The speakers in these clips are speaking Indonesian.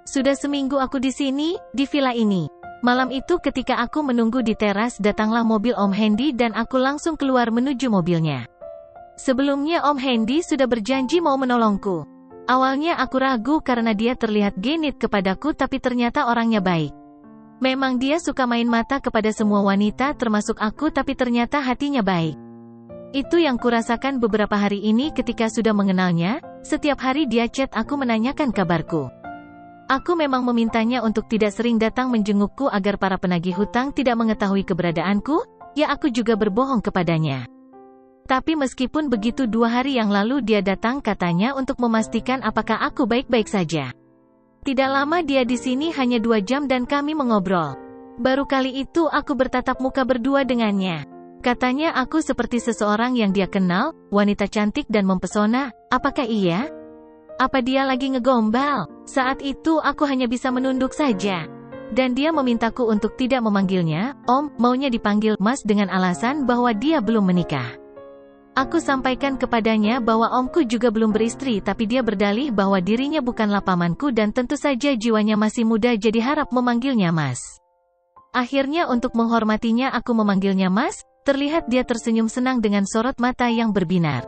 Sudah seminggu aku di sini, di villa ini. Malam itu ketika aku menunggu di teras datanglah mobil Om Hendy dan aku langsung keluar menuju mobilnya. Sebelumnya Om Hendy sudah berjanji mau menolongku. Awalnya aku ragu karena dia terlihat genit kepadaku tapi ternyata orangnya baik. Memang dia suka main mata kepada semua wanita termasuk aku tapi ternyata hatinya baik. Itu yang kurasakan beberapa hari ini ketika sudah mengenalnya, setiap hari dia chat aku menanyakan kabarku. Aku memang memintanya untuk tidak sering datang menjengukku agar para penagih hutang tidak mengetahui keberadaanku, ya aku juga berbohong kepadanya. Tapi meskipun begitu 2 hari yang lalu dia datang katanya untuk memastikan apakah aku baik-baik saja. Tidak lama dia di sini hanya 2 jam dan kami mengobrol. Baru kali itu aku bertatap muka berdua dengannya. Katanya aku seperti seseorang yang dia kenal, wanita cantik dan mempesona, apakah iya? Apa dia lagi ngegombal? Saat itu aku hanya bisa menunduk saja. Dan dia memintaku untuk tidak memanggilnya, Om, maunya dipanggil Mas dengan alasan bahwa dia belum menikah. Aku sampaikan kepadanya bahwa omku juga belum beristri tapi dia berdalih bahwa dirinya bukanlah pamanku dan tentu saja jiwanya masih muda jadi harap memanggilnya Mas. Akhirnya untuk menghormatinya aku memanggilnya Mas. Terlihat dia tersenyum senang dengan sorot mata yang berbinar.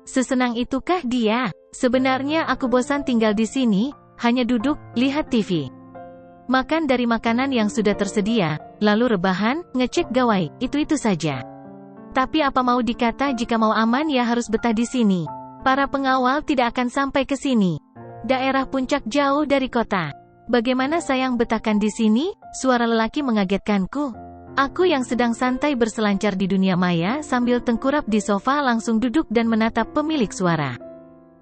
Sesenang itukah dia? Sebenarnya aku bosan tinggal di sini, hanya duduk, lihat TV. Makan dari makanan yang sudah tersedia, lalu rebahan, ngecek gawai, itu saja. Tapi apa mau dikata jika mau aman ya harus betah di sini. Para pengawal tidak akan sampai ke sini. Daerah puncak jauh dari kota. Bagaimana sayang betahkan di sini? Suara lelaki mengagetkanku. Aku yang sedang santai berselancar di dunia maya sambil tengkurap di sofa langsung duduk dan menatap pemilik suara.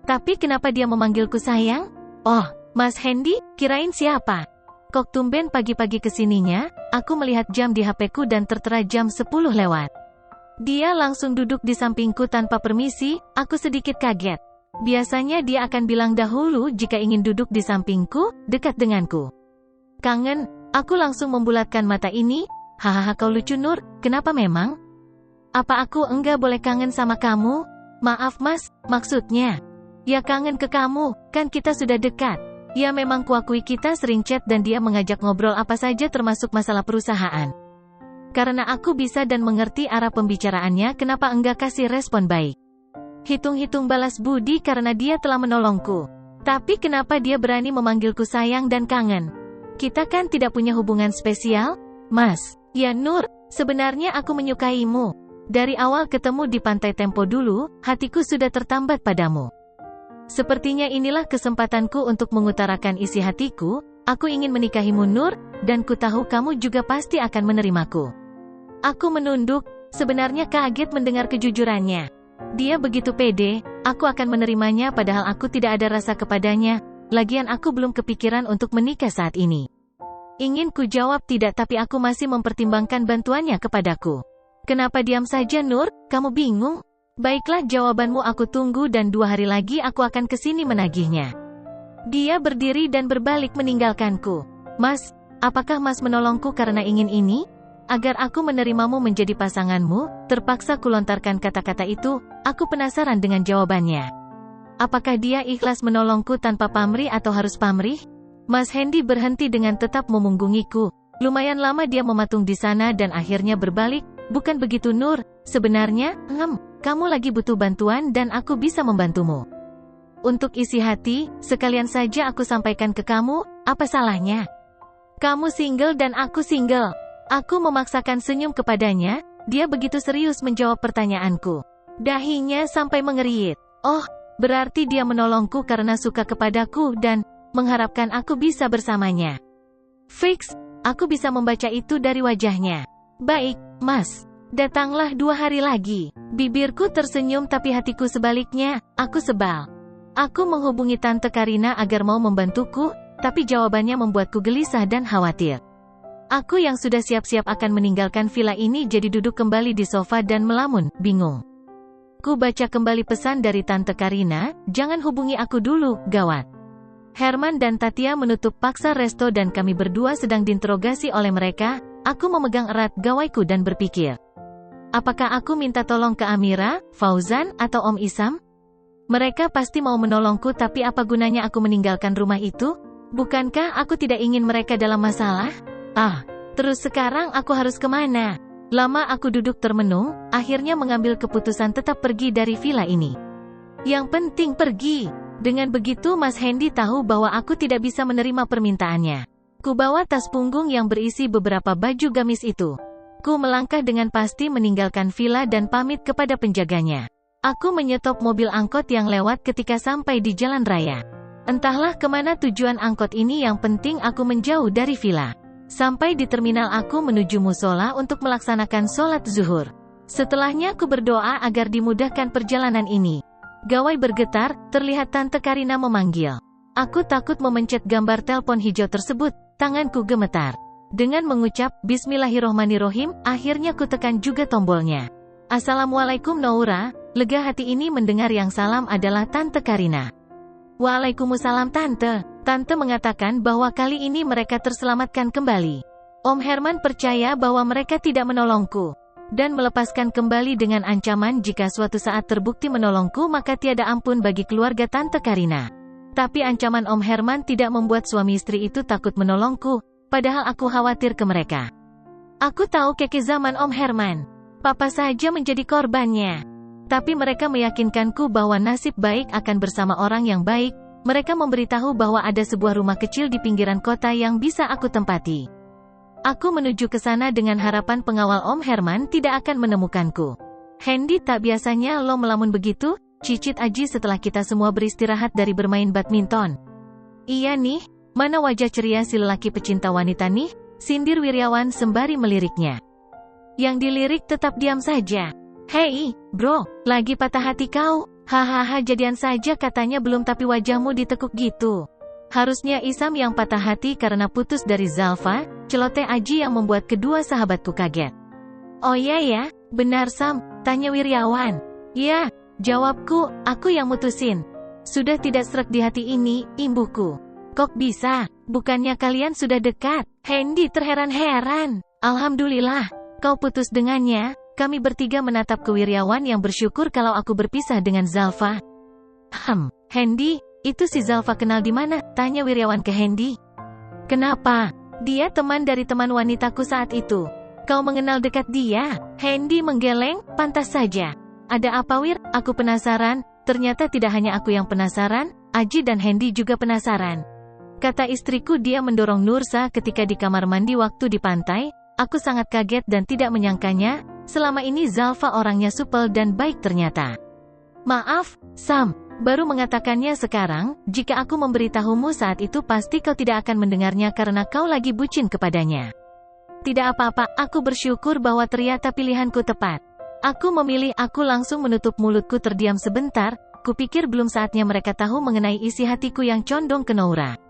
Tapi kenapa dia memanggilku sayang? Oh, Mas Hendy, kirain siapa? Kok tumben pagi-pagi kesininya? Aku melihat jam di HP-ku dan tertera jam 10 lewat. Dia langsung duduk di sampingku tanpa permisi, aku sedikit kaget. Biasanya dia akan bilang dahulu jika ingin duduk di sampingku, dekat denganku. Kangen, aku langsung membulatkan mata ini. Hahaha kau lucu Nur, kenapa memang? Apa aku enggak boleh kangen sama kamu? Maaf Mas, maksudnya. Ya kangen ke kamu, kan kita sudah dekat. Ya memang kuakui kita sering chat dan dia mengajak ngobrol apa saja termasuk masalah perusahaan. Karena aku bisa dan mengerti arah pembicaraannya kenapa enggak kasih respon baik. Hitung-hitung balas budi karena dia telah menolongku. Tapi kenapa dia berani memanggilku sayang dan kangen? Kita kan tidak punya hubungan spesial? Mas. Ya Nur, sebenarnya aku menyukaimu. Dari awal ketemu di Pantai Tempo dulu, hatiku sudah tertambat padamu. Sepertinya inilah kesempatanku untuk mengutarakan isi hatiku, aku ingin menikahimu Nur, dan ku tahu kamu juga pasti akan menerimaku. Aku menunduk, sebenarnya kaget mendengar kejujurannya. Dia begitu pede, aku akan menerimanya padahal aku tidak ada rasa kepadanya, lagian aku belum kepikiran untuk menikah saat ini. Ingin ku jawab tidak tapi aku masih mempertimbangkan bantuannya kepadaku. Kenapa diam saja Nur, kamu bingung? Baiklah jawabanmu aku tunggu dan 2 hari lagi aku akan kesini menagihnya. Dia berdiri dan berbalik meninggalkanku. Mas, apakah Mas menolongku karena ingin ini? Agar aku menerimamu menjadi pasanganmu, terpaksa kulontarkan kata-kata itu, aku penasaran dengan jawabannya. Apakah dia ikhlas menolongku tanpa pamrih atau harus pamrih? Mas Hendy berhenti dengan tetap memunggungiku. Lumayan lama dia mematung di sana dan akhirnya berbalik, bukan begitu Nur, sebenarnya, kamu lagi butuh bantuan dan aku bisa membantumu. Untuk isi hati, sekalian saja aku sampaikan ke kamu, apa salahnya? Kamu single dan aku single. Aku memaksakan senyum kepadanya, dia begitu serius menjawab pertanyaanku. Dahinya sampai mengerit. Oh, berarti dia menolongku karena suka kepadaku dan mengharapkan aku bisa bersamanya. Fix, aku bisa membaca itu dari wajahnya. Baik, Mas. Datanglah 2 hari lagi. Bibirku tersenyum tapi hatiku sebaliknya, aku sebal. Aku menghubungi Tante Karina agar mau membantuku, tapi jawabannya membuatku gelisah dan khawatir. Aku yang sudah siap-siap akan meninggalkan villa ini jadi duduk kembali di sofa dan melamun, bingung. Ku baca kembali pesan dari Tante Karina, jangan hubungi aku dulu, gawat. Herman dan Tatia menutup paksa resto dan kami berdua sedang diinterogasi oleh mereka. Aku memegang erat gawaiku dan berpikir. Apakah aku minta tolong ke Amira, Fauzan, atau Om Isam? Mereka pasti mau menolongku tapi apa gunanya aku meninggalkan rumah itu? Bukankah aku tidak ingin mereka dalam masalah? Terus sekarang aku harus kemana? Lama aku duduk termenung, akhirnya mengambil keputusan tetap pergi dari villa ini. Yang penting pergi. Dengan begitu Mas Hendy tahu bahwa aku tidak bisa menerima permintaannya. Ku bawa tas punggung yang berisi beberapa baju gamis itu. Ku melangkah dengan pasti meninggalkan villa dan pamit kepada penjaganya. Aku menyetop mobil angkot yang lewat ketika sampai di jalan raya. Entahlah kemana tujuan angkot ini, yang penting aku menjauh dari villa. Sampai di terminal aku menuju musola untuk melaksanakan sholat zuhur. Setelahnya aku berdoa agar dimudahkan perjalanan ini. Gawai bergetar, terlihat Tante Karina memanggil. Aku takut memencet gambar telepon hijau tersebut, tanganku gemetar. Dengan mengucap Bismillahirrohmanirrohim, akhirnya ku tekan juga tombolnya. Assalamualaikum Noura, lega hati ini mendengar yang salam adalah Tante Karina. Waalaikumsalam Tante. Tante mengatakan bahwa kali ini mereka terselamatkan kembali. Om Herman percaya bahwa mereka tidak menolongku. Dan melepaskan kembali dengan ancaman jika suatu saat terbukti menolongku maka tiada ampun bagi keluarga Tante Karina. Tapi ancaman Om Herman tidak membuat suami istri itu takut menolongku, padahal aku khawatir ke mereka. Aku tahu keke zaman Om Herman. Papa saja menjadi korbannya. Tapi mereka meyakinkanku bahwa nasib baik akan bersama orang yang baik. Mereka memberitahu bahwa ada sebuah rumah kecil di pinggiran kota yang bisa aku tempati. Aku menuju ke sana dengan harapan pengawal Om Herman tidak akan menemukanku. Hendy, tak biasanya lo melamun begitu? Cicit Aji setelah kita semua beristirahat dari bermain badminton. Iya nih, mana wajah ceria si lelaki pecinta wanita nih? Sindir Wiryawan sembari meliriknya. Yang dilirik tetap diam saja. Hei, bro, lagi patah hati kau? Hahaha, jadian saja katanya belum tapi wajahmu ditekuk gitu. Harusnya Isam yang patah hati karena putus dari Zalfa, celoteh Aji yang membuat kedua sahabatku kaget. Oh iya ya, benar Sam, tanya Wiryawan. Ya, jawabku, aku yang mutusin. Sudah tidak srek di hati ini, imbuhku. Kok bisa? Bukannya kalian sudah dekat? Hendy terheran-heran. Alhamdulillah, kau putus dengannya. Kami bertiga menatap ke Wiryawan yang bersyukur kalau aku berpisah dengan Zalfa. Hendy, itu si Zalfa kenal di mana? Tanya Wiryawan ke Hendy. Kenapa? Dia teman dari teman wanitaku saat itu. Kau mengenal dekat dia? Hendy menggeleng, pantas saja. Ada apa Wir? Aku penasaran. Ternyata tidak hanya aku yang penasaran, Aji dan Hendy juga penasaran. Kata istriku, dia mendorong Nursa ketika di kamar mandi waktu di pantai. Aku sangat kaget dan tidak menyangkanya. Selama ini Zalfa orangnya supel dan baik ternyata. Maaf, Sam. Baru mengatakannya sekarang, jika aku memberitahumu saat itu pasti kau tidak akan mendengarnya karena kau lagi bucin kepadanya. Tidak apa-apa, aku bersyukur bahwa ternyata pilihanku tepat. Aku langsung menutup mulutku terdiam sebentar, kupikir belum saatnya mereka tahu mengenai isi hatiku yang condong ke Noura.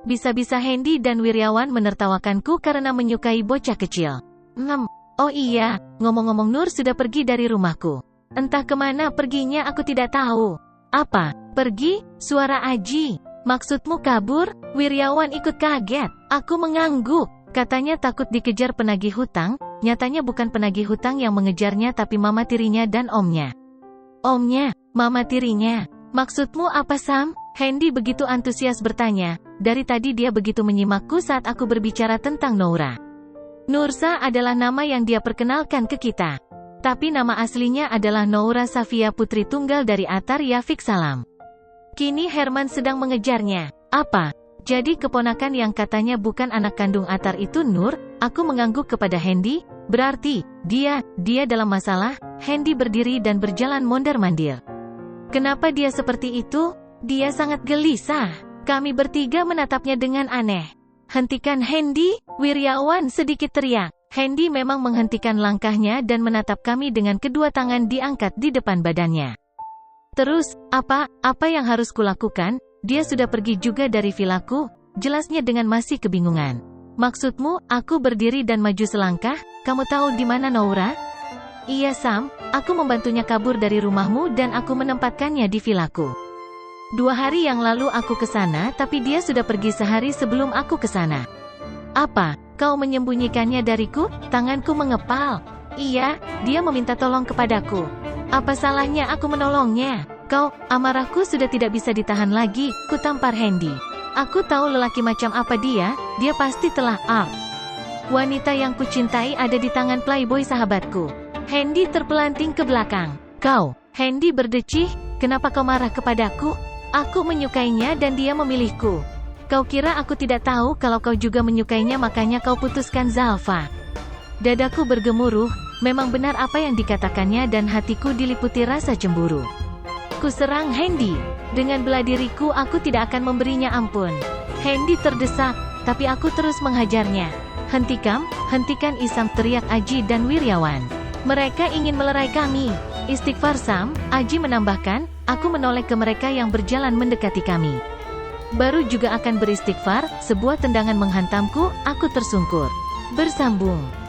Bisa-bisa Hendy dan Wiryawan menertawakanku karena menyukai bocah kecil. Oh iya, ngomong-ngomong Nur sudah pergi dari rumahku. Entah kemana perginya aku tidak tahu. Apa? Pergi? Suara Aji. Maksudmu kabur? Wiryawan ikut kaget. Aku mengangguk. Katanya takut dikejar penagih hutang. Nyatanya bukan penagih hutang yang mengejarnya tapi mama tirinya dan omnya. Omnya? Mama tirinya? Maksudmu apa Sam? Hendy begitu antusias bertanya. Dari tadi dia begitu menyimakku saat aku berbicara tentang Noura. Nursa adalah nama yang dia perkenalkan ke kita. Tapi nama aslinya adalah Noura Safia, putri tunggal dari Atar Yafik Salam. Kini Herman sedang mengejarnya. Apa? Jadi keponakan yang katanya bukan anak kandung Atar itu Nur? Aku mengangguk kepada Hendy. Berarti, dia dalam masalah. Hendy berdiri dan berjalan mondar-mandir. Kenapa dia seperti itu? Dia sangat gelisah. Kami bertiga menatapnya dengan aneh. Hentikan Hendy, Wiryawan sedikit teriak. Hendy memang menghentikan langkahnya dan menatap kami dengan kedua tangan diangkat di depan badannya. Terus, apa yang harus kulakukan? Dia sudah pergi juga dari vilaku, jelasnya dengan masih kebingungan. Maksudmu, aku berdiri dan maju selangkah, kamu tahu di mana Noura? Iya Sam, aku membantunya kabur dari rumahmu dan aku menempatkannya di vilaku. 2 hari yang lalu aku ke sana tapi dia sudah pergi sehari sebelum aku ke sana. Apa? Kau menyembunyikannya dariku? Tanganku mengepal. Iya, dia meminta tolong kepadaku. Apa salahnya aku menolongnya? Kau, amarahku sudah tidak bisa ditahan lagi, ku tampar Hendy. Aku tahu lelaki macam apa dia pasti telah Wanita yang kucintai ada di tangan playboy sahabatku. Hendy terpelanting ke belakang. Kau, Hendy berdecih, kenapa kau marah kepadaku? Aku menyukainya dan dia memilihku. Kau kira aku tidak tahu kalau kau juga menyukainya makanya kau putuskan Zalfa. Dadaku bergemuruh, memang benar apa yang dikatakannya dan hatiku diliputi rasa cemburu. Ku serang Hendy. Dengan bela diriku aku tidak akan memberinya ampun. Hendy terdesak, tapi aku terus menghajarnya. Hentikan Isam, teriak Aji dan Wiryawan. Mereka ingin melerai kami. Istighfar Sam, Aji menambahkan, aku menoleh ke mereka yang berjalan mendekati kami. Baru juga akan beristighfar, sebuah tendangan menghantamku, aku tersungkur. Bersambung.